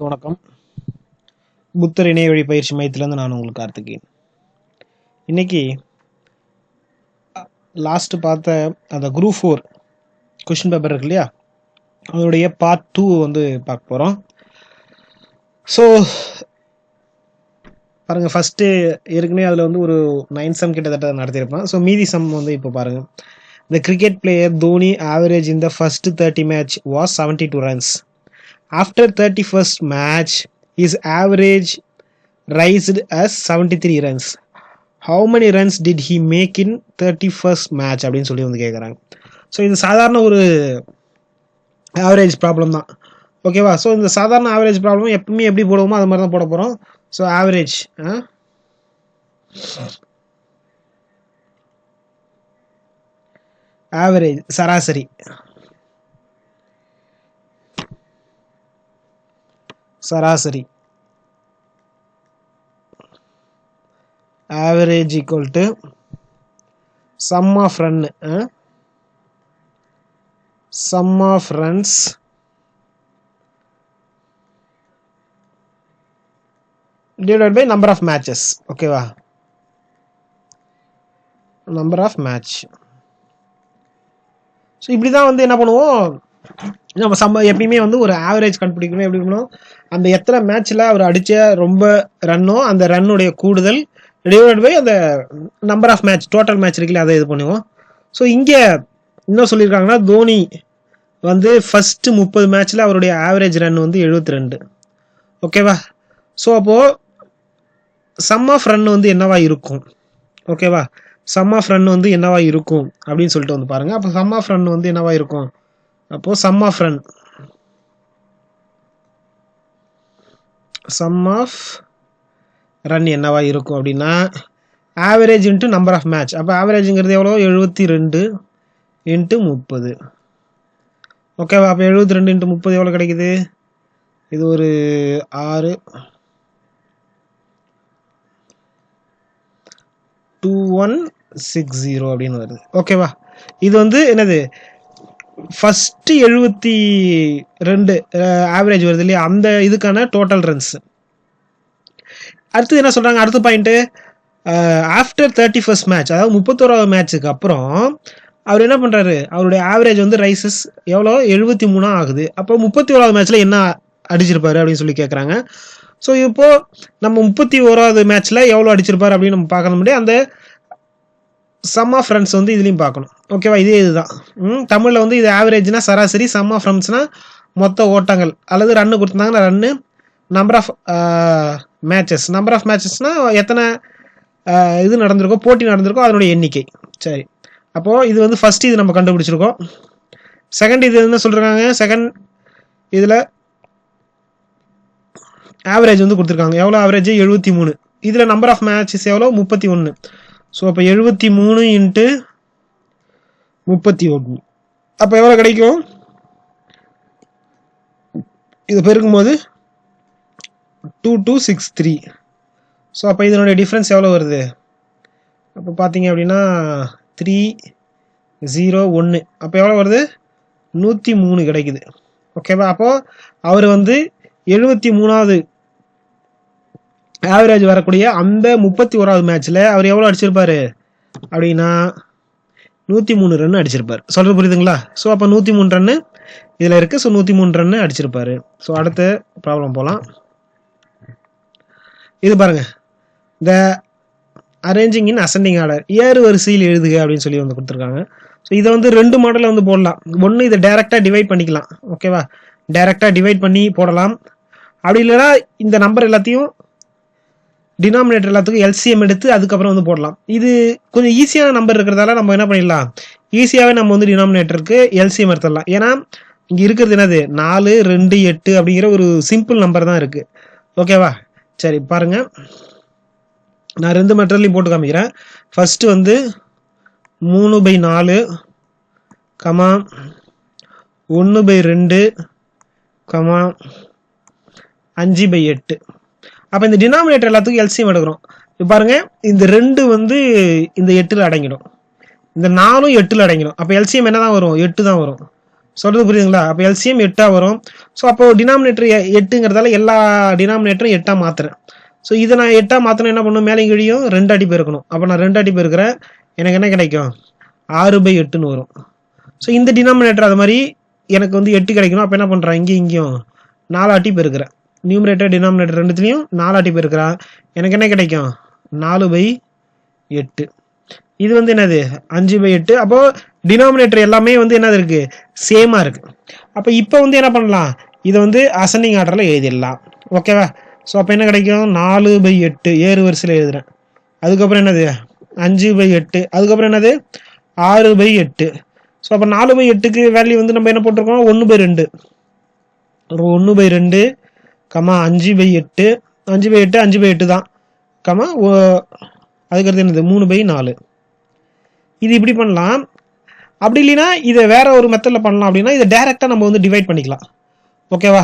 வணக்கம். புத்தர் இணைய வழி பயிற்சி மையத்திலேருந்து நான் உங்களுக்கு கார்த்திகேயன். இன்னைக்கு லாஸ்ட் பார்த்த அந்த குரூப் 4 கொஷின் பேப்பர் இருக்கு இல்லையா, அதோடைய பார்ட் 2 வந்து பார்க்க போகிறோம். ஸோ பாருங்கள், ஃபஸ்ட்டு ஏற்கனவே அதில் வந்து ஒரு 9 சம் கிட்டத்தட்ட நடத்தியிருப்பேன். ஸோ மீதி சம் வந்து இப்போ பாருங்கள். The cricket player Dhoni average in the first 30 match was 72 runs. After 31st match, his average raised as 73 runs. How many runs did he make in 31st match அப்படின்னு சொல்லி வந்து கேட்குறாங்க. So இது சாதாரண ஒரு ஆவரேஜ் ப்ராப்ளம் தான், ஓகேவா? So இந்த சாதாரண ஆவரேஜ் ப்ராப்ளம் எப்பவுமே எப்படி போடுவோமோ அது மாதிரி தான் போட போகிறோம். ஸோ ஆவரேஜ் சராசரி, average equal to sum of runs divided by number of matches. ஓகேவா? number of match. ஸோ இப்படி தான் வந்து என்ன பண்ணுவோம், நம்ம எப்பயுமே வந்து ஒரு ஆவரேஜ் கண்டுபிடிக்கணும். எப்படி பண்ணணும், அந்த எத்தனை மேட்ச்சில் அவர் அடித்த ரொம்ப ரன்னோ அந்த ரன்னுடைய கூடுதல் டிவைட் பை அந்த number of match, total match இருக்குல்ல, அதை இது பண்ணுவோம். ஸோ இங்கே என்ன சொல்லியிருக்காங்கன்னா, தோனி வந்து ஃபஸ்ட்டு 30 மேட்ச்சில் அவருடைய ஆவரேஜ் ரன் வந்து 72, ஓகேவா? ஸோ அப்போது சம் ஆஃப் ரன் வந்து என்னவா இருக்கும், ஓகேவா? சம் ஆஃப் ரன் வந்து என்னவா இருக்கும் அப்படின்னு சொல்லிட்டு வந்து பாருங்க. அப்போ சம் ஆஃப் ரன் வந்து என்னவா இருக்கும், அப்போ சம் ஆஃப் ரன் என்னவா இருக்கும் அப்படின்னா average into number of match. அப்போ ஆவரேஜுங்கிறது எவ்வளோ, 72 இன்ட்டு 30, ஓகேவா? அப்போ 72 இன்ட்டு 30 எவ்வளோ கிடைக்குது, இது ஒரு 6, 2160 அப்படின்னு வருது, ஓகேவா? இது வந்து என்னது, ஃபஸ்ட்டு 72 ஆவரேஜ் வருது இல்லையா, அந்த இதுக்கான டோட்டல் ரன்ஸ். அடுத்து என்ன சொல்கிறாங்க, அடுத்த பாயிண்ட்டு, ஆஃப்டர் 31st மேட்ச், அதாவது 31வது மேட்ச்சுக்கு அப்புறம் அவர் என்ன பண்ணுறாரு, அவருடைய ஆவரேஜ் வந்து ரைசஸ் எவ்வளோ, 73 ஆகுது. அப்போ 31வது மேட்ச்சில் என்ன அடிச்சிருப்பாரு அப்படின்னு சொல்லி கேட்குறாங்க. ஸோ இப்போது நம்ம 31வது மேட்ச்சில் எவ்வளோ அடிச்சிருப்பார் அப்படின்னு நம்ம பார்க்கணும் முடியாது. அந்த சம் ஆஃப் ரன்ஸ் வந்து இதுலேயும் பார்க்கணும், ஓகேவா? இதுதான் தமிழில் வந்து இது ஆவரேஜ்னா சராசரி, சம் ஆஃப் ரன்ஸ்னா மொத்த ஓட்டங்கள், அல்லது ரன்னு கொடுத்துருந்தாங்கன்னா ரன்னு, நம்பர் ஆஃப் மேட்சஸ்னால் எத்தனை இது நடந்திருக்கோ, போட்டி நடந்திருக்கோ அதனுடைய எண்ணிக்கை. சரி, அப்போது இது வந்து ஃபஸ்ட்டு இது நம்ம கண்டுபிடிச்சிருக்கோம். செகண்ட் இது என்ன சொல்கிறாங்க, செகண்ட் இதில் ஆவரேஜ் வந்து கொடுத்துருக்காங்க. எவ்வளோ ஆவரேஜ், 73. இதில் நம்பர் ஆஃப் மேட்சஸ் எவ்வளோ, 31. ஸோ அப்போ 73 இன்ட்டு 31, அப்போ எவ்வளோ கிடைக்கும், இது பெருக்கும்போது 2263. ஸோ அப்போ இதனுடைய டிஃப்ரென்ஸ் எவ்வளோ வருது, அப்போ பார்த்தீங்க அப்படின்னா 301. அப்போ எவ்வளோ வருது, 103 கிடைக்குது, ஓகேவா? அப்போது அவர் வந்து 73வது ஆவரேஜ் வரக்கூடிய அந்த 31வது மேட்ச்சில் அவர் எவ்வளோ அடிச்சிருப்பாரு அப்படின்னா 103 ரன் அடிச்சிருப்பார். சொல்கிறது புரியுதுங்களா? ஸோ அப்போ 103 ரன்னு இதில் இருக்குது. ஸோ 103 ரன்னு அடிச்சிருப்பாரு. ஸோ அடுத்த ப்ராப்ளம் போகலாம். இது பாருங்கள், இந்த அரேஞ்சிங் இன் அசெண்டிங் ஆர்டர், ஏறு வரிசையில் எழுதுக அப்படின்னு சொல்லி வந்து கொடுத்துருக்காங்க. ஸோ இதை வந்து 2 மாடலில் வந்து போடலாம். ஒன்று இதை டைரெக்டாக டிவைட் பண்ணிக்கலாம், ஓகேவா? டைரெக்டாக டிவைட் பண்ணி போடலாம். அப்படி இல்லைன்னா இந்த நம்பர் எல்லாத்தையும் டினாமினேட்டர் எல்லாத்துக்கும் எல்சிஎம் எடுத்து அதுக்கப்புறம் வந்து போடலாம். இது கொஞ்சம் ஈஸியான நம்பர் இருக்கிறதால நம்ம என்ன பண்ணிடலாம், ஈஸியாகவே நம்ம வந்து டினாமினேட்டருக்கு எல்சிஎம் எடுத்துடலாம். ஏன்னா இங்கே இருக்கிறது என்னது, 4, 2, 8 அப்படிங்கிற ஒரு சிம்பிள் நம்பர் தான் இருக்குது, ஓகேவா? சரி பாருங்கள், நான் 2 மெட்டர்லையும் போட்டு காமிக்கிறேன். ஃபஸ்ட்டு வந்து 3/4, 1/2, 5/8. அப்போ இந்த டினாமினேட்டர் எல்லாத்துக்கும் எல்சிஎம் எடுக்கிறோம். இப்போ பாருங்கள், இந்த 2 வந்து இந்த 8ல் அடங்கிடும், இந்த 4ம் 8ல் அடங்கிடும். அப்போ எல்சிஎம் என்ன தான் வரும், 8 தான் வரும். சொல்கிறது புரியுதுங்களா? அப்போ எல்சிஎம் 8 வரும். ஸோ அப்போது டினாமினேட்டர் 8ங்கிறதால எல்லா டினாமினேட்டரும் 8 மாற்றுறேன். ஸோ இதை நான் 8 மாற்றணும் என்ன பண்ணணும், மேலே கீழியும் 2 அடி பெருக்கணும். அப்போ நான் 2 அடி பெருக்கிறேன், எனக்கு என்ன கிடைக்கும், 6/8ன்னு வரும். ஸோ இந்த டினாமினேட்டர் அது மாதிரி எனக்கு வந்து 8 கிடைக்கணும். அப்போ என்ன பண்ணுறேன், இங்கேயும் 4 அடி பெருக்கிறேன். நியூமரேட்டர் டினாமினேட்டர் ரெண்டுத்துலையும் 4 அடி பெருக்கிறேன், எனக்கு என்ன கிடைக்கும், 4/8. இது வந்து என்னது, 5/8. அப்போ டினாமினேட்டர் எல்லாமே வந்து என்னது இருக்கு, சேமா இருக்கு. அப்போ இப்போ வந்து என்ன பண்ணலாம், இதை வந்து அசெண்டிங் ஆர்டரில் எழுதிடலாம். ஓகேவா? ஸோ அப்போ என்ன கிடைக்கும், 4/8 ஏறு வரிசையில் எழுதுறேன். அதுக்கப்புறம் என்னது 5/8, அதுக்கப்புறம் என்னது 6/8. ஸோ அப்போ 4/8க்கு வேல்யூ வந்து நம்ம என்ன போட்டிருக்கோம், 1/2. 1/2, 5/8, 5/8 5/8 தான், அதுக்கடுத்து என்னது 3/4. இது இப்படி பண்ணலாம். அப்படி இல்லைன்னா இதை வேற ஒரு மெத்தடில் பண்ணலாம். அப்படின்னா இதை டைரெக்டாக நம்ம வந்து டிவைட் பண்ணிக்கலாம். ஓகேவா?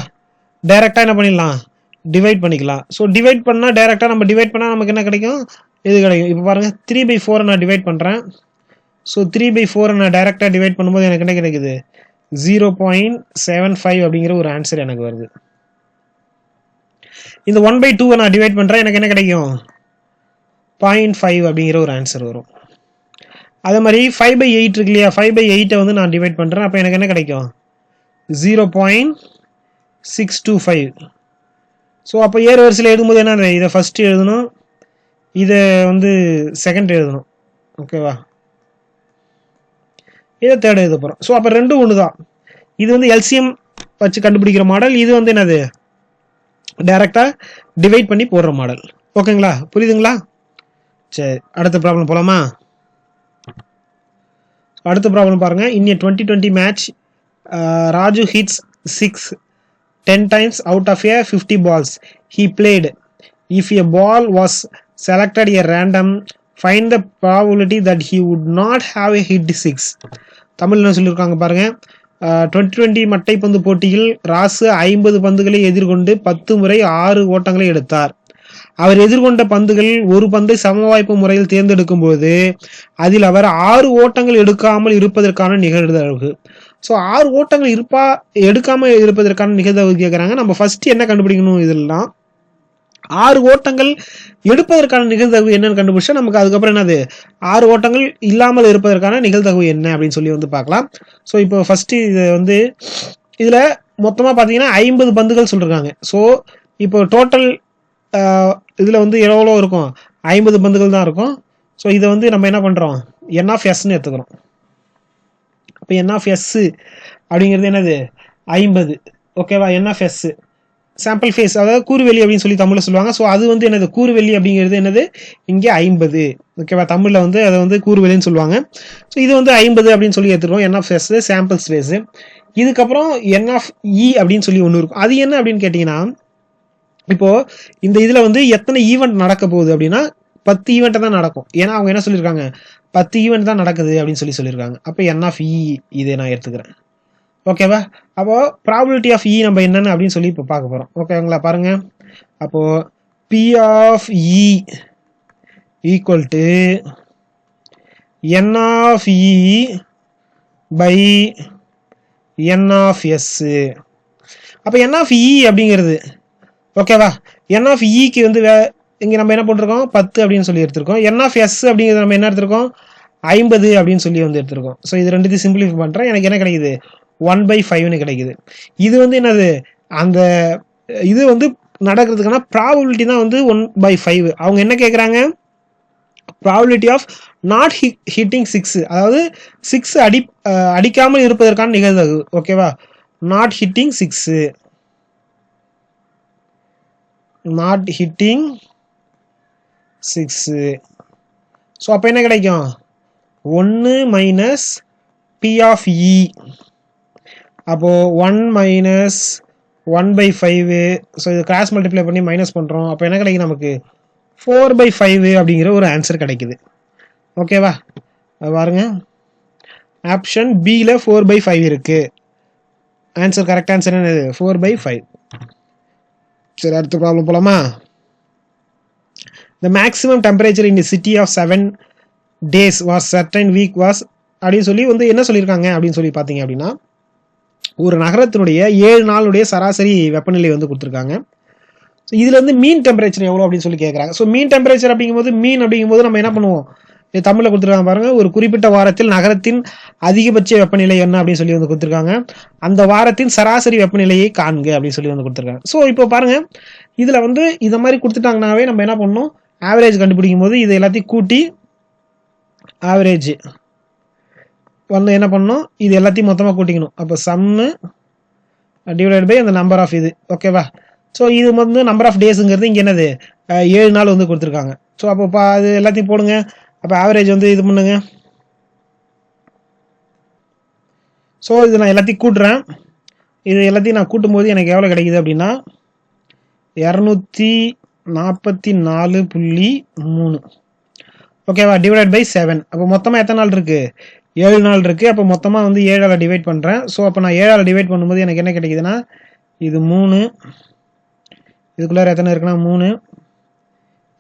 டைரெக்டாக என்ன பண்ணிடலாம், டிவைட் பண்ணிக்கலாம். ஸோ டிவைட் பண்ணால் டைரெக்டாக நம்ம டிவைட் பண்ணால் நமக்கு என்ன கிடைக்கும், இது கிடைக்கும். இப்போ பாருங்கள், 3/4 நான் டிவைட் பண்ணுறேன். ஸோ 3/4 நான் டைரெக்டாக டிவைட் பண்ணும்போது எனக்கு என்ன கிடைக்குது, 0.75 அப்படிங்கிற ஒரு ஆன்சர் எனக்கு வருது. இந்த 1/2 நான் டிவைட் பண்ணுறேன், எனக்கு என்ன கிடைக்கும், 0.5 அப்படிங்கிற ஒரு ஆன்சர் வரும். அதே மாதிரி 5/8 இருக்கு இல்லையா, 5/8 வந்து நான் டிவைட் பண்ணுறேன். அப்போ எனக்கு என்ன கிடைக்கும், 0.625. ஸோ அப்போ ஏறு வரிசையில் எழுதும்போது என்ன, இதை ஃபஸ்ட்டு எழுதணும், இதை வந்து செகண்ட் எழுதணும். ஓகேவா? இதை தேர்ட் எழுத போகிறோம். ஸோ அப்போ ரெண்டும் ஒன்று தான். இது வந்து எல்சிஎம் வச்சு கண்டுபிடிக்கிற மாடல், இது வந்து என்னது டைரெக்டாக டிவைட் பண்ணி போடுற மாடல். ஓகேங்களா? புரியுதுங்களா? சரி, அடுத்த ப்ராப்ளம் போகலாமா? அடுத்த ப்ராப்ளம் பாருங்க. இன் a 2020 match Raju hits 6 10 times out of a 50 balls he played. If a ball was selected a random, find the probability that he would not have a hit 6. Tamil என்ன சொல்லியிருக்காங்க பாருங்க. 2020 மட்டைப்பந்து போட்டியில் ராசு 50 பந்துகளை எதிர்கொண்டு 10 முறை 6 ஓட்டங்களை எடுத்தார். அவர் எதிர்கொண்ட பந்துகள் ஒரு பந்தை சமவாய்ப்பு முறையில் தேர்ந்தெடுக்கும் போது அதில் அவர் 6 ஓட்டங்கள் எடுக்காமல் இருப்பதற்கான நிகழ்தகவு. ஸோ 6 ஓட்டங்கள் எடுக்காமல் இருப்பதற்கான நிகழ்தகவு கேட்குறாங்க. நம்ம ஃபர்ஸ்ட் என்ன கண்டுபிடிக்கணும், இதெல்லாம் 6 ஓட்டங்கள் எடுப்பதற்கான நிகழ்தகவு என்னன்னு கண்டுபிடிச்சா நமக்கு அதுக்கப்புறம் என்னது 6 ஓட்டங்கள் இல்லாமல் இருப்பதற்கான நிகழ்தகவு என்ன அப்படின்னு சொல்லி வந்து பார்க்கலாம். ஸோ இப்போ ஃபர்ஸ்ட் இது வந்து இதில் மொத்தமாக பார்த்தீங்கன்னா 50 பந்துகள் சொல்லியிருக்காங்க. ஸோ இப்போ டோட்டல் இதில் வந்து எவ்வளோ இருக்கும், 50 பந்துகள் தான் இருக்கும். ஸோ இதை வந்து நம்ம என்ன பண்ணுறோம், n(s)ன்னு எடுத்துக்கிறோம். இப்போ n(s) அப்படிங்கிறது என்னது 50. ஓகேவா? n(s) சாம்பிள் ஃபேஸ், அதாவது கூறுவெளி அப்படின்னு சொல்லி தமிழில் சொல்லுவாங்க. ஸோ அது வந்து என்னது கூறுவெளி அப்படிங்கிறது என்னது இங்கே 50. ஓகேவா? தமிழில் வந்து அதை வந்து கூறுவெளின்னு சொல்லுவாங்க. ஸோ இது வந்து 50 அப்படின்னு சொல்லி எடுத்துருக்கோம். n(s) sample space. இதுக்கப்புறம் n(e) அப்படின்னு சொல்லி ஒன்று இருக்கும். அது என்ன அப்படின்னு கேட்டிங்கன்னா, இப்போ இந்த இதுல வந்து எத்தனை ஈவெண்ட் நடக்க போகுது அப்படின்னா 10 ஈவெண்ட் தான் நடக்கும். ஏன்னா அவங்க என்ன சொல்லியிருக்காங்க, 10 ஈவெண்ட் தான் நடக்குது அப்படின்னு சொல்லியிருக்காங்க. அப்போ n(e) இதை நான் எடுத்துக்கிறேன். ஓகேவா? அப்போ ப்ராபபிலிட்டி ஆஃப் இ நம்ம என்னன்னு அப்படின்னு சொல்லி இப்போ பார்க்க போறோம். ஓகேங்களா? பாருங்க. அப்போ P(e) equal to n(e) by n(s). அப்போ n(e) அப்படிங்கிறது ஓகேவா, n(e)க்கு வந்து இங்கே நம்ம என்ன போட்டிருக்கோம் 10 அப்படின்னு சொல்லி எடுத்திருக்கோம். n(s) அப்படிங்கிறது நம்ம என்ன எடுத்திருக்கோம் 50 அப்படின்னு சொல்லி வந்து எடுத்திருக்கோம். ஸோ இது ரெண்டுத்தையும் சிம்பிளிஃபை பண்ணுறேன், எனக்கு என்ன கிடைக்குது 1/5ன்னு கிடைக்குது. இது வந்து என்னது, அந்த இது வந்து நடக்கிறதுக்கான ப்ராபபிலிட்டி தான் வந்து 1/5. அவங்க என்ன கேட்குறாங்க, ப்ராபபிலிட்டி ஆஃப் நாட் ஹிட்டிங் 6, அதாவது 6 அடிக்காமல் இருப்பதற்கான நிகழ்தகவு. ஓகேவா? Not hitting 6, not hitting 6. So அப்போ என்ன கிடைக்கும் 1 மைனஸ் P(e). அப்போ 1 மைனஸ் 1/5. ஸோ இது கிராஸ் மல்டிப்ளை பண்ணி மைனஸ் பண்ணுறோம். அப்போ என்ன கிடைக்கும் நமக்கு 4/5 அப்படிங்கிற ஒரு ஆன்சர் கிடைக்குது. ஓகேவா? பாருங்க, ஆப்ஷன் பியில் 4/5 இருக்கு. ஆன்சர் கரெக்ட் ஆன்சர் என்னது 4/5. சரி, அடுத்த ப்ராப்ளம் போலாமா? The maximum temperature in the city of 7 days was certain week was அப்படின்னு சொல்லி வந்து என்ன சொல்லியிருக்காங்க அப்படின்னு சொல்லி பார்த்தீங்க அப்படின்னா, ஒரு நகரத்தினுடைய 7 நாளுடைய சராசரி வெப்பநிலை வந்து கொடுத்துருக்காங்க. ஸோ இதுல இருந்து மீன் டெம்பரேச்சர் எவ்வளோ அப்படின்னு சொல்லி கேட்குறாங்க. ஸோ மீன் டெம்பரேச்சர் அப்படிங்கும்போது நம்ம என்ன பண்ணுவோம், தமிழில் கொடுத்துருக்காங்க பாருங்க, ஒரு குறிப்பிட்ட வாரத்தில் நகரத்தின் அதிகபட்ச வெப்பநிலை என்ன அப்படின்னு சொல்லி வந்து கொடுத்துருக்காங்க. அந்த வாரத்தின் சராசரி வெப்பநிலையை காண்க அப்படின்னு சொல்லி வந்து கொடுத்துருக்காங்க. ஸோ இப்போ பாருங்க, இதுல வந்து இதை மாதிரி கொடுத்துட்டாங்கனாவே நம்ம என்ன பண்ணணும், ஆவரேஜ் கண்டுபிடிக்கும் போது இது எல்லாத்தையும் கூட்டி ஆவரேஜ் வந்து என்ன பண்ணணும், இது எல்லாத்தையும் மொத்தமாக கூட்டிக்கணும். அப்போ சம்மு டிவைடட் பை அந்த நம்பர் ஆஃப் இது. ஓகேவா? ஸோ இது வந்து நம்பர் ஆஃப் டேஸுங்கிறது இங்கே என்னது 7 நாள் வந்து கொடுத்துருக்காங்க. ஸோ அப்போ அது எல்லாத்தையும் போடுங்க. அப்போ ஆவரேஜ் வந்து இது பண்ணுங்க. ஸோ இது நான் எல்லாத்தையும் கூட்டுறேன். இது எல்லாத்தையும் நான் கூட்டும்போது எனக்கு எவ்வளோ கிடைக்குது அப்படின்னா 244.3. ஓகேவா? Divided by 7. அப்போ மொத்தமாக எத்தனை நாள் இருக்கு, 7 நாள் இருக்கு. அப்போ மொத்தமாக வந்து 7ஆல் டிவைட் பண்ணுறேன். ஸோ அப்போ நான் 7ஆல் டிவைட் பண்ணும்போது எனக்கு என்ன கிடைக்குதுன்னா, இது 3, இதுக்குள்ளார எத்தனை இருக்குன்னா 3,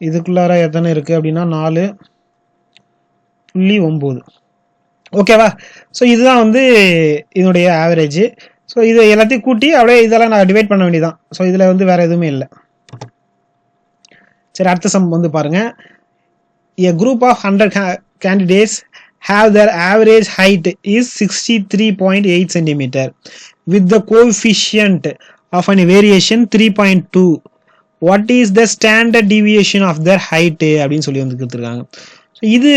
இதுக்குள்ளார எத்தனை இருக்கு அப்படின்னா 4.9. ஓகேவா? ஸோ இதுதான் வந்து இதனுடைய ஆவரேஜ். ஸோ இது எல்லாத்தையும் கூட்டி அப்படியே இதெல்லாம் நான் டிவைட் பண்ண வேண்டியதான். ஸோ இதில் வந்து வேற எதுவுமே இல்லை. சரி, அடுத்த சம் வந்து பாருங்க. A group of 100 candidates have their average height is 63.8 cm with the coefficient of an variation 3.2. What is the standard deviation of their height அப்படின்னு சொல்லி வந்து கொடுத்துருக்காங்க. இது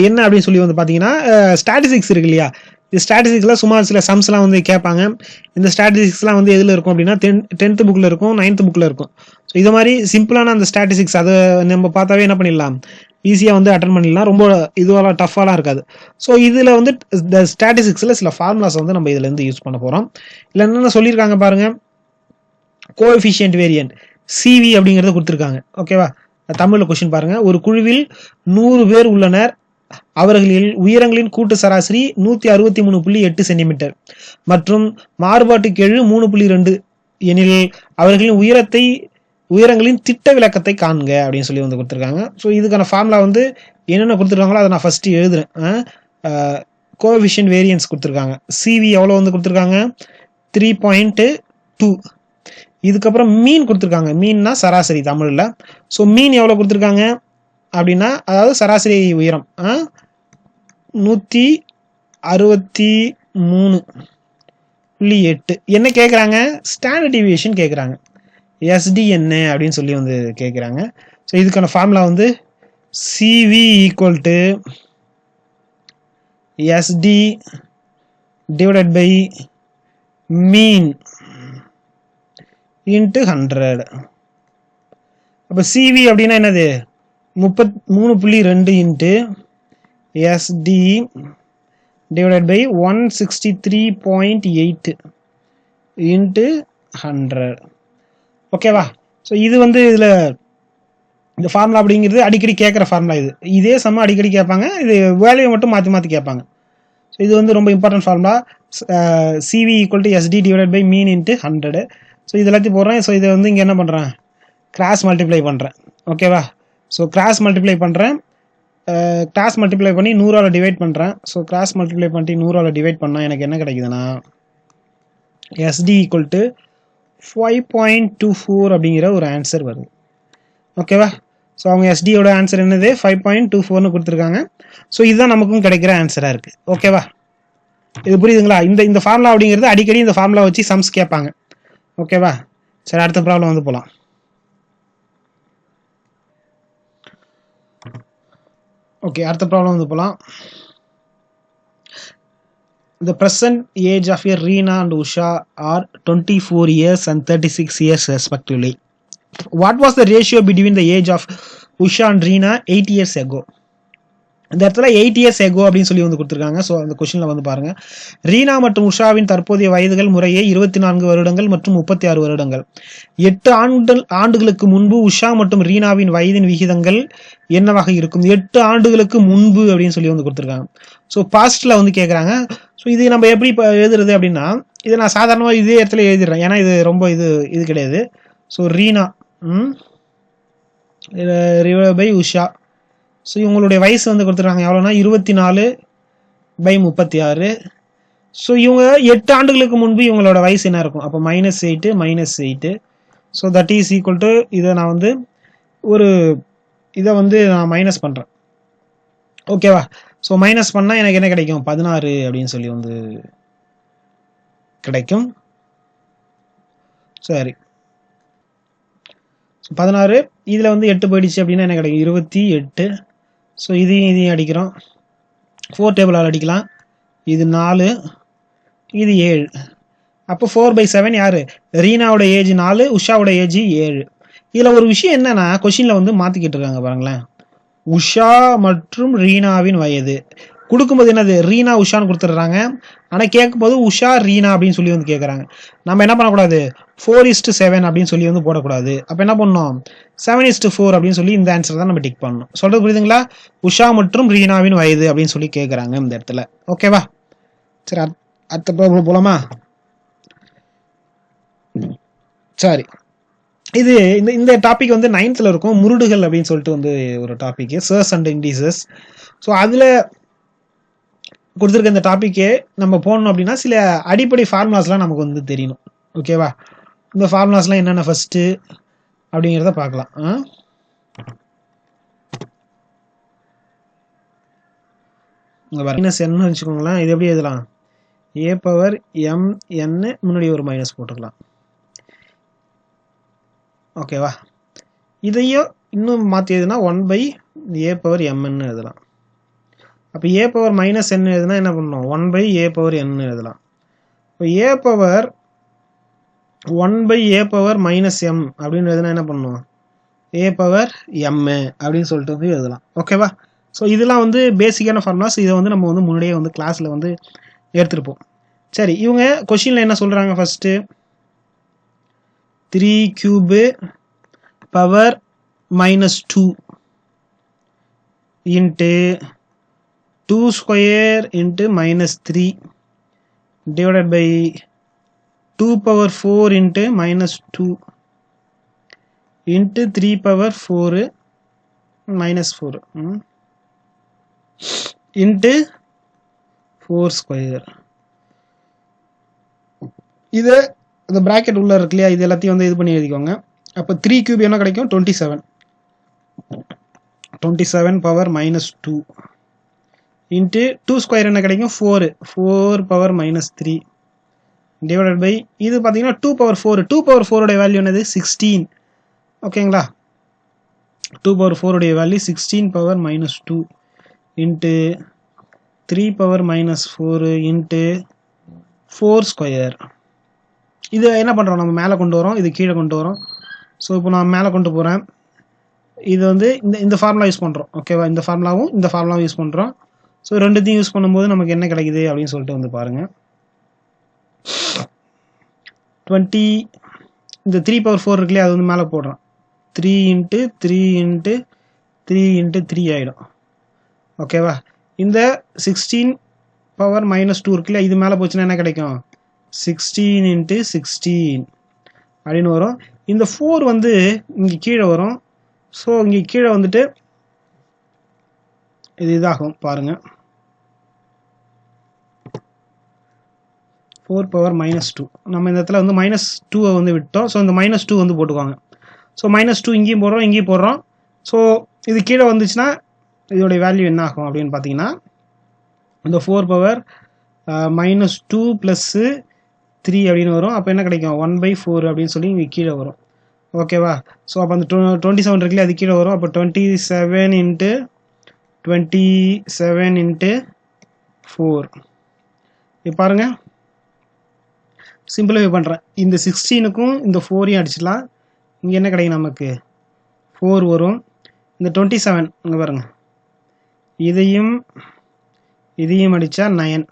என்ன அப்படின்னு சொல்லி வந்து பார்த்தீங்கன்னா, ஸ்டாட்டிஸ்டிக்ஸ் இருக்கு இல்லையா, இந்த ஸ்டாட்டிஸ்டிக்ஸில் சும்மா சில சம்ஸ்லாம் வந்து கேட்பாங்க. இந்த ஸ்டாட்டிஸ்டிக்ஸ்லாம் வந்து எதில் இருக்கும் அப்படின்னா 10th புக்கில் இருக்கும், 9th புக்கில் இருக்கும். ஸோ இது மாதிரி சிம்பிளான அந்த ஸ்டாட்டிஸ்டிக்ஸ் அதை நம்ம பார்த்தாவே என்ன பண்ணிடலாம், ஈஸியாக வந்து அட்டன் பண்ணிடலாம். ரொம்ப இதுவெல்லாம் டஃப்பாலாம் இருக்காது. ஸோ இதில் வந்து இந்த ஸ்டாட்டிஸ்டிக்ஸில் சில ஃபார்முலாஸ் வந்து நம்ம இதில் இருந்து யூஸ் பண்ண போகிறோம். இல்லை என்னென்ன சொல்லியிருக்காங்க பாருங்க, கோஎஃபிஷியன்ட் வேரியன்ட் சிவி அப்படிங்கிறத கொடுத்துருக்காங்க. ஓகேவா? தமிழில் கொஸ்டின் பாருங்க. ஒரு குழுவில் 100 பேர் உள்ளனர். அவர்களில் உயரங்களின் கூட்டு சராசரி 163.8 சென்டிமீட்டர் மற்றும் மாறுபாட்டு கெழு 3.2 எனில் அவர்களின் உயரங்களின் திட்ட விளக்கத்தை காண்க அப்படின்னு சொல்லி வந்து கொடுத்துருக்காங்க. ஸோ இதுக்கான ஃபார்முலா வந்து என்னென்ன கொடுத்துருக்காங்களோ அதை நான் ஃபர்ஸ்ட் எழுதுறேன். கோஎஃபிஷியன்ட் வேரியன்ஸ் கொடுத்துருக்காங்க. சிவி எவ்வளோ வந்து கொடுத்துருக்காங்க, 3.2. இதுக்கப்புறம் மீன் கொடுத்துருக்காங்க. மீன்னா சராசரி தமிழில். ஸோ மீன் எவ்வளோ கொடுத்துருக்காங்க அப்படின்னா, அதாவது சராசரி உயரம் 163.8. என்ன கேட்குறாங்க, ஸ்டாண்டர்ட் டிவியேஷன் கேட்குறாங்க. எஸ்டி என்ன அப்படின்னு சொல்லி வந்து கேட்குறாங்க. ஸோ இதுக்கான ஃபார்முலா வந்து CV equal to SD divided by mean into 100. அப்போ சிவி அப்படின்னா என்னது, 33.2 into SD divided by 163.8 into 100. ஓகேவா? ஸோ இது வந்து இதில் இந்த ஃபார்முலா அப்படிங்கிறது அடிக்கடி கேட்குற ஃபார்முலா. இதே சம அடிக்கடி கேட்பாங்க. இது வேல்யூ மட்டும் மாற்றி மாற்றி கேட்பாங்க. ஸோ இது வந்து ரொம்ப important formula. CV equal to SD divided by mean into 100. So இது எல்லாத்தையும் போடுறேன். ஸோ இதை வந்து இங்கே என்ன பண்ணுறேன், கிராஸ் மல்டிப்ளை பண்ணுறேன். ஓகேவா? ஸோ கிராஸ் மல்டிப்ளை பண்ணுறேன். கிராஸ் மல்டிப்ளை பண்ணி 100ஆல் டிவைட் பண்ணுறேன். ஸோ கிராஸ் மல்டிப்ளை பண்ணி 100ஆல் டிவைட் பண்ணால் எனக்கு என்ன கிடைக்குதுன்னா, எஸ்டி ஈக்குவல் டு 5.24 அப்படிங்கிற ஒரு ஆன்சர் வருது. ஓகேவா? ஸோ அவங்க எஸ்டியோட ஆன்சர் என்னது, 5.24ன்னு கொடுத்துருக்காங்க. ஸோ இதுதான் நமக்கும் கிடைக்கிற ஆன்சராக இருக்குது. ஓகேவா? இது புரியுதுங்களா? இந்த ஃபார்முலா அப்படிங்கிறது அடிக்கடி இந்த ஃபார்முலா வச்சு சம்ஸ் கேட்பாங்க. ஓகேவா? சரி, அடுத்த ப்ராப்ளம் வந்து போகலாம். ஓகே, அடுத்த ப்ராப்ளம் வந்து போகலாம். The present age of Reena and Usha are 24 years and 36 years respectively. What was the ratio between the age of Usha and Reena 8 years ago? இந்த இடத்துல 8 years ago அப்படின்னு சொல்லி வந்து கொடுத்துருக்காங்க. ஸோ அந்த கொஸ்டின்ல வந்து பாருங்க, ரீனா மற்றும் உஷாவின் தற்போதைய வயதுகள் முறையே 24 வருடங்கள் மற்றும் 36 வருடங்கள். 8 ஆண்டுகளுக்கு முன்பு உஷா மற்றும் ரீனாவின் வயதின் விகிதங்கள் என்னவாக இருக்கும்? 8 ஆண்டுகளுக்கு முன்பு அப்படின்னு சொல்லி வந்து கொடுத்துருக்காங்க. ஸோ பாஸ்ட்ல வந்து கேட்குறாங்க. ஸோ இது நம்ம எப்படி இப்போ எழுதுறது அப்படின்னா, இதை நான் சாதாரணமாக இதே இடத்துல எழுதிடுறேன். ஏன்னா இது ரொம்ப இது கிடையாது. So Reena by Usha. So இவங்களுடைய வயசு வந்து கொடுத்துருக்காங்க எவ்வளோனா 24/36. ஸோ இவங்க 8 ஆண்டுகளுக்கு முன்பு இவங்களோட வயசு என்ன இருக்கும்? அப்போ -8 -8. So that is equal to இதை நான் வந்து ஒரு இதை வந்து நான் மைனஸ் பண்ணுறேன். ஓகேவா? ஸோ மைனஸ் பண்ணால் எனக்கு என்ன கிடைக்கும்? 16 அப்படின்னு சொல்லி வந்து கிடைக்கும். சரி, 16 இதில் வந்து 8 போயிடுச்சு அப்படின்னா என்ன கிடைக்கும்? 28. ஸோ இதையும் அடிக்கிறோம். 4 டேபிளால் அடிக்கலாம். இது 4, இது 7. அப்போ 4/7 யாரு? ரீனாவோட ஏஜ் 4, உஷாவோட ஏஜ் 7. இதில் ஒரு விஷயம் என்னன்னா, கொஷினில் வந்து மாற்றிக்கிட்டு இருக்காங்க பாருங்களேன். உஷா மற்றும் ரீனாவின் வயது கொடுக்கும்போது என்னது? ரீனா உஷான்னு கொடுத்துட்றாங்க. ஆனால் கேட்கும்போது உஷா ரீனா அப்படின்னு சொல்லி வந்து கேட்குறாங்க. நம்ம என்ன பண்ணக்கூடாது? 4:7 அப்படின்னு சொல்லி வந்து போடக்கூடாது. அப்போ என்ன பண்ணணும்? 7:4 அப்படின்னு சொல்லி இந்த ஆன்சர் தான் நம்ம டிக் பண்ணணும். சொல்றது புரியுதுங்களா? உஷா மற்றும் ரீனாவின் வயது அப்படின்னு சொல்லி கேட்குறாங்க இந்த இடத்துல. ஓகேவா? சரி, அடுத்த ப்ராப்ளம் போலாமா? சரி, இது இந்த டாபிக் வந்து 9th இருக்கும். முருடுகள் அப்படின்னு சொல்லிட்டு வந்து ஒரு டாபிக், சர்ஸ் அண்ட் இண்டீசஸ். ஸோ அதில் கொடுத்துருக்க இந்த டாப்பிக்கே நம்ம போகணும் அப்படின்னா சில அடிப்படை ஃபார்முலாஸ்லாம் நமக்கு வந்து தெரியணும். ஓகேவா? இந்த ஃபார்முலாஸ்லாம் என்னென்ன ஃபர்ஸ்ட்டு அப்படிங்கிறத பார்க்கலாம். மைனஸ் என்ன வச்சுக்கோங்களேன். இது எப்படி எழுதலாம்? a/m n முன்னாடி ஒரு மைனஸ் போட்டுக்கலாம். ஓகேவா? இதையும் இன்னும் மாற்றி எழுதுனா 1/a/mn எழுதலாம். அப்போ a/-n எழுதுனா என்ன பண்ணணும்? 1/a/n எழுதலாம். இப்போ a/1/a/-m அப்படின்னு எழுதுனா என்ன பண்ணணும்? a/m அப்படின்னு சொல்லிட்டு வந்து எழுதலாம். ஓகேவா? ஸோ இதெல்லாம் வந்து பேசிக்கான ஃபார்முலாஸ். இதை வந்து நம்ம வந்து முன்னாடியே வந்து கிளாஸில் வந்து எடுத்துருப்போம். சரி, இவங்க கொஷினில் என்ன சொல்கிறாங்க? First 3³ power -2 into 2² into -3 divided by 2/4 into -2 into 3/4 -4 into 4². இது இந்த பிராக்கெட் உள்ள இருக்கு இல்லையா? இது எல்லாத்தையும் வந்து இது பண்ணி எழுதிக்கோங்க. அப்போ 3³ என்ன கிடைக்கும்? 27. 27 பவர் -2 இன்ட்டு 2² என்ன கிடைக்கும்? 4 பவர் -3 டிவைடட் பை இது பார்த்தீங்கன்னா 2/4. 2/4 உடைய வேல்யூ என்னது? 16. ஓகேங்களா? 2/4 உடைய value 16 power -2 into 3 power -4 into 4². இது என்ன பண்ணுறோம்? நம்ம மேலே கொண்டு வரோம், இது கீழே கொண்டு வரோம். ஸோ இப்போ நான் மேலே கொண்டு போகிறேன். இது வந்து இந்த ஃபார்முலா யூஸ் பண்ணுறோம். ஓகேவா? இந்த ஃபார்முலாவும் யூஸ் பண்ணுறோம். ஸோ ரெண்டுத்தையும் யூஸ் பண்ணும்போது நமக்கு என்ன கிடைக்குது அப்படின்னு சொல்லிட்டு வந்து பாருங்கள். 20 இந்த 3/4 இருக்கு இல்லையா? அது வந்து மேலே போடுறோம். 3 இன்ட்டு 3 இன்ட்டு 3 இன்ட்டு 3 ஆகிடும். ஓகேவா? இந்த 16 பவர் -2 இருக்குல்ல, இது மேலே போச்சுன்னா என்ன கிடைக்கும்? 16 இன்ட்டு 16 அப்படின்னு வரும். இந்த 4 வந்து இங்கே கீழே வரும். ஸோ இங்கே கீழே வந்துட்டு இது இதாகும் பாருங்கள். 4 பவர் -2 நம்ம இந்த இடத்துல வந்து -2 வந்து விட்டோம். ஸோ இந்த -2 வந்து போட்டுக்குவாங்க. ஸோ -2 இங்கேயும் போடுறோம், இங்கேயும் போடுறோம். ஸோ இது கீழே வந்துச்சுன்னா இதோடைய வேல்யூ என்ன ஆகும் அப்படின்னு பார்த்தீங்கன்னா, இந்த 4 பவர் -2 + 3 அப்படின்னு வரும். அப்போ என்ன கிடைக்கும்? 1/4 அப்படின்னு சொல்லி இங்கே கீழே வரும். ஓகேவா? ஸோ அப்போ அந்த 27 இருக்குல்ல, அது கீழே வரும். அப்போ 27 இன்ட்டு 27 இன்ட்டு 4. இப்போ பாருங்க, சிம்பிளிஃபை பண்ணுறேன். இந்த 16க்கும் இந்த 4ஐயும் அடிச்சிடலாம். இங்கே என்ன கிடைக்கும்? நமக்கு 4 வரும். இந்த 27 இங்கே பாருங்க, இதையும் அடித்தா 9,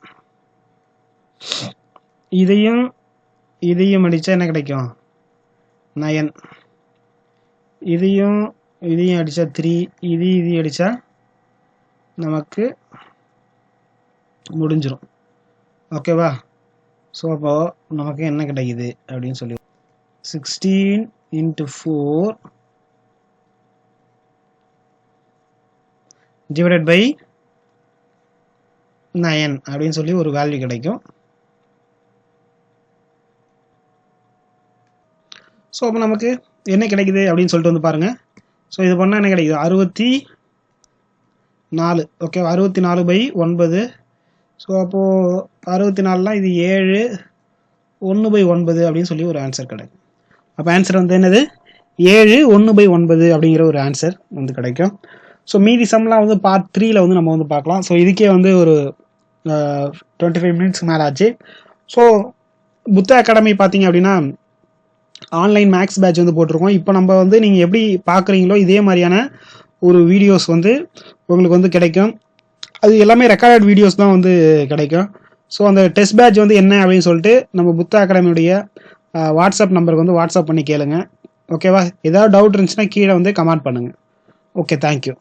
இதையும் அடித்தா என்ன கிடைக்கும்? 9. இதையும் அடித்தா 3, இதையும் அடித்தா நமக்கு முடிஞ்சிடும். ஓகேவா? ஸோ அப்போ நமக்கு என்ன கிடைக்குது அப்படின்னு சொல்லி 16 இன்ட்டு 4 டிவைடட் பை 9 அப்படின்னு சொல்லி ஒரு வேல்யூ கிடைக்கும். ஸோ அப்போ நமக்கு என்ன கிடைக்குது அப்படின்னு சொல்லிட்டு வந்து பாருங்கள். ஸோ இது பண்ணால் என்ன கிடைக்குது 64. ஓகே, 64/9. ஸோ அப்போது 64லாம் இது 7 1/9 அப்படின்னு சொல்லி ஒரு ஆன்சர் கிடைக்கும். அப்போ ஆன்சர் வந்து என்னது 7 1/9 அப்படிங்கிற ஒரு ஆன்சர் வந்து கிடைக்கும். ஸோ மீதி சம்லாம் வந்து பார்ட் 3ல் வந்து நம்ம வந்து பார்க்கலாம். ஸோ இதுக்கே வந்து ஒரு 25 மினிட்ஸ் மேலே ஆச்சு. ஸோ புத்தா அகாடமி பார்த்தீங்க அப்படின்னா ஆன்லைன் மேக்ஸ் பேட்ச் வந்து போட்டிருக்கோம். இப்போ நம்ம வந்து நீங்கள் எப்படி பார்க்குறீங்களோ இதே மாதிரியான ஒரு வீடியோஸ் வந்து உங்களுக்கு வந்து கிடைக்கும். அது எல்லாமே ரெக்கார்டட் வீடியோஸ் தான் வந்து கிடைக்கும். ஸோ அந்த டெஸ்ட் பேட்ச் வந்து என்ன அப்படின்னு சொல்லிட்டு நம்ம புத்தா அகாடமியுடைய வாட்ஸ்அப் நம்பருக்கு வந்து வாட்ஸ்அப் பண்ணி கேளுங்க. ஓகேவா? ஏதாவது டவுட் இருந்துச்சுன்னா கீழே வந்து கமெண்ட் பண்ணுங்கள். Okay, thank you.